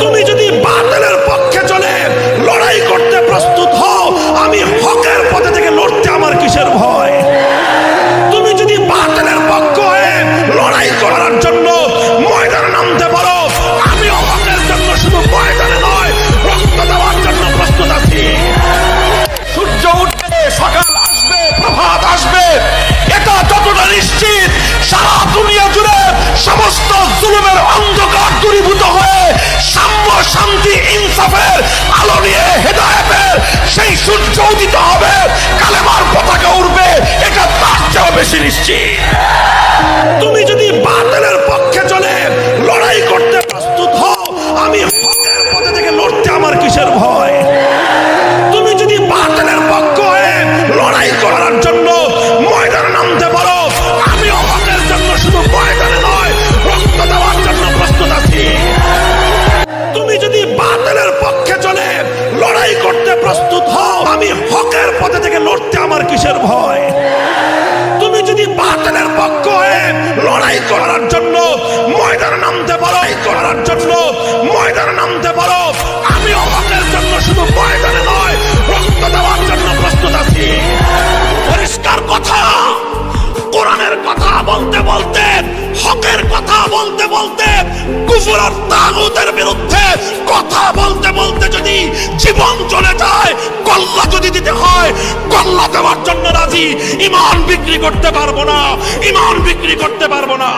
তুমি যদি বাতিলের পক্ষে চলে লড়াই করতে প্রস্তুত হও, আমি হকের পথে থেকে লড়তে আমার কিসের ভয়? তুমি যদি বাতিলের পক্ষ হয়ে লড়াই করার জন্য ময়দানে নামতে পারো, আমিও হকের জন্য শুধু ময়দানে নয়, রক্ত দেওয়ার জন্য প্রস্তুত আছি। সূর্য উঠবে, সকাল আসবে, প্রভাত আসবে, এটা যতটা নিশ্চিত, সারা দুনিয়া জুড়ে সমস্ত জুলুমের অন্ধকার দূরীভূত হয়ে সাম্য, শান্তি, ইনসাফের আলো নিয়ে হেদায়েতের সেই সূর্য উদিত হবে, কালেমার পতাকা উড়বে, এটা তার চেয়েও বেশি নিশ্চিত। তুমি যদি বাতিলের পক্ষে চলে লড়াই করতে প্রস্তুত হও, আমি হকের পথে থেকে লড়তে আমার কিসের ভয়? তুমি যদি বাতিলের পক্ষ হয়ে লড়াই করার জন্য ময়দানে নামতে পারো, আমিও হকের জন্য শুধু ময়দানে নয়, রক্ত দেওয়ার জন্য প্রস্তুত আছি। তুমি যদি বাতিলের পক্ষে চলে লড়াই করতে প্রস্তুত হও, আমি হকের পথে থেকে লড়তে আমার কিসের ভয়? তুমি যদি বাতিলের পক্ষ হয়ে লড়াই করার জন্য ময়দানে নামতে পারো, ময়দানে নামতে পারো, আমিও হকের জন্য শুধু ময়দানে নয়, রক্ত দেওয়ার জন্য প্রস্তুত আছি। পরিষ্কার কথা, কোরআনের কথা বলতে বলতে, হকের কথা বলতে বলতে, কুফর আর তাগুতের বিরুদ্ধে কথা বলতে বলতে যদি জীবন চলে যায়, কল্লা যদি দিতে হয়, কল্লা দেওয়ার জন্য রাজি। ঈমান বিক্রি করতে পারবো না, ঈমান বিক্রি করতে পারবো না।